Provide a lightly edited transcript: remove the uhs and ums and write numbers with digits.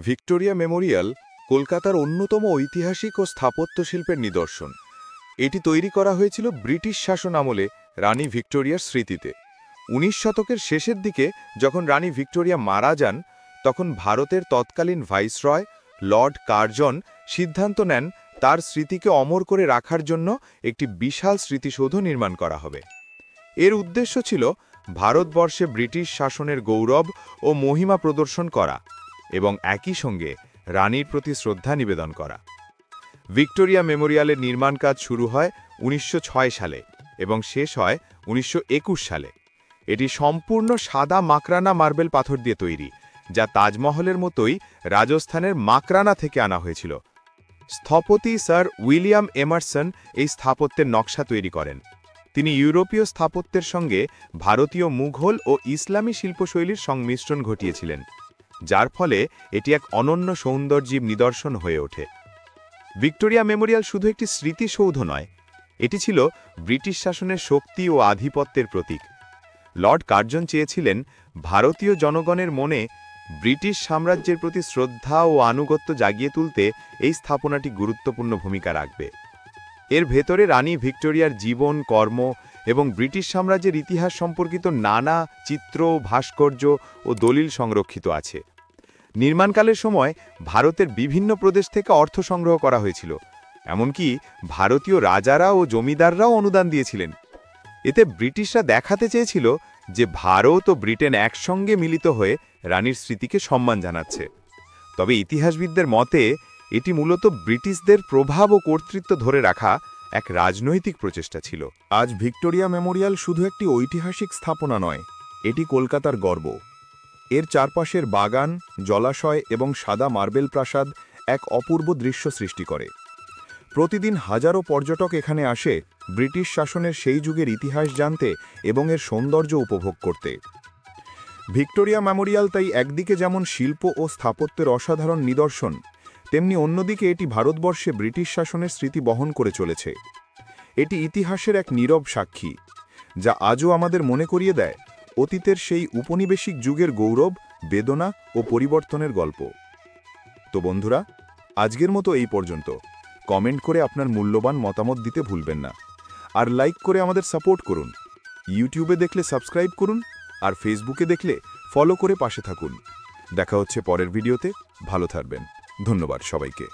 Victoria Memorial কলকাতার অন্যতম ঐতিহাসিক ও স্থাপত্য শিল্পের নিদর্শন। এটি তৈরি করা হয়েছিল ব্রিটিশ শাসন আমলে রানী ভিক্টোরিয়ার স্মৃতিতে। ১৯ শতকের শেষের দিকে যখন রানী ভিক্টোরিয়া মারা যান, তখন ভারতের তৎকালীন ভাইসরয় লর্ড কার্জন সিদ্ধান্ত নেন তার স্মৃতিকে অমর করে রাখার জন্য একটি বিশাল স্মৃতিসৌধ নির্মাণ করা হবে। এর উদ্দেশ্য ছিল ভারতবর্ষে ব্রিটিশ শাসনের গৌরব ও মহিমা প্রদর্শন করা এবং একই সঙ্গে রানীর প্রতি শ্রদ্ধা নিবেদন করা। ভিক্টোরিয়া মেমোরিয়ালের নির্মাণ কাজ শুরু হয় ১৯০৬ সালে এবং শেষ হয় ১৯২১ সালে। এটি সম্পূর্ণ সাদা মাকরানা মার্বেল পাথর দিয়ে তৈরি, যা তাজমহলের মতোই রাজস্থানের মাকরানা থেকে আনা হয়েছিল। স্থপতি স্যার উইলিয়াম এমারসন এই স্থাপত্যের নকশা তৈরি করেন। তিনি ইউরোপীয় স্থাপত্যের সঙ্গে ভারতীয় মুঘল ও ইসলামী শিল্পশৈলীর সংমিশ্রণ ঘটিয়েছিলেন, যার ফলে এটি এক অনন্য সৌন্দর্যের নিদর্শন হয়ে ওঠে। ভিক্টোরিয়া মেমোরিয়াল শুধু একটি স্মৃতিসৌধ নয়, এটি ছিল ব্রিটিশ শাসনের শক্তি ও আধিপত্যের প্রতীক। লর্ড কার্জন চেয়েছিলেন ভারতীয় জনগণের মনে ব্রিটিশ সাম্রাজ্যের প্রতি শ্রদ্ধা ও আনুগত্য জাগিয়ে তুলতে এই স্থাপনাটি গুরুত্বপূর্ণ ভূমিকা রাখবে। এর ভেতরে রানী ভিক্টোরিয়ার জীবন, কর্ম এবং ব্রিটিশ সাম্রাজ্যের ইতিহাস সম্পর্কিত নানা চিত্র, ভাস্কর্য ও দলিল সংরক্ষিত আছে। নির্মাণকালের সময় ভারতের বিভিন্ন প্রদেশ থেকে অর্থ সংগ্রহ করা হয়েছিল, এমনকি ভারতীয় রাজারা ও জমিদাররাও অনুদান দিয়েছিলেন। এতে ব্রিটিশরা দেখাতে চেয়েছিল যে ভারত ও ব্রিটেন একসঙ্গে মিলিত হয়ে রানীর স্মৃতিকে সম্মান জানাচ্ছে। তবে ইতিহাসবিদদের মতে এটি মূলত ব্রিটিশদের প্রভাব ও কর্তৃত্ব ধরে রাখা এক রাজনৈতিক প্রচেষ্টা ছিল। আজ ভিক্টোরিয়া মেমোরিয়াল শুধু একটি ঐতিহাসিক স্থাপনা নয়, এটি কলকাতার গর্ব। এর চারপাশের বাগান, জলাশয় এবং সাদা মার্বেল প্রাসাদ এক অপূর্ব দৃশ্য সৃষ্টি করে। প্রতিদিন হাজারো পর্যটক এখানে আসে ব্রিটিশ শাসনের সেই যুগের ইতিহাস জানতে এবং এর সৌন্দর্য উপভোগ করতে। ভিক্টোরিয়া মেমোরিয়াল তাই একদিকে যেমন শিল্প ও স্থাপত্যের অসাধারণ নিদর্শন, তেমনি অন্যদিকে এটি ভারতবর্ষে ব্রিটিশ শাসনের স্মৃতি বহন করে চলেছে। এটি ইতিহাসের এক নীরব সাক্ষী, যা আজও আমাদের মনে করিয়ে দেয় অতীতের সেই উপনিবেশিক যুগের গৌরব, বেদনা ও পরিবর্তনের গল্প। তো বন্ধুরা, আজকের মতো এই পর্যন্ত। কমেন্ট করে আপনার মূল্যবান মতামত দিতে ভুলবেন না, আর লাইক করে আমাদের সাপোর্ট করুন। ইউটিউবে দেখলে সাবস্ক্রাইব করুন, আর ফেসবুকে দেখলে ফলো করে পাশে থাকুন। দেখা হচ্ছে পরের ভিডিওতে। ভালো থাকবেন। ধন্যবাদ সবাইকে।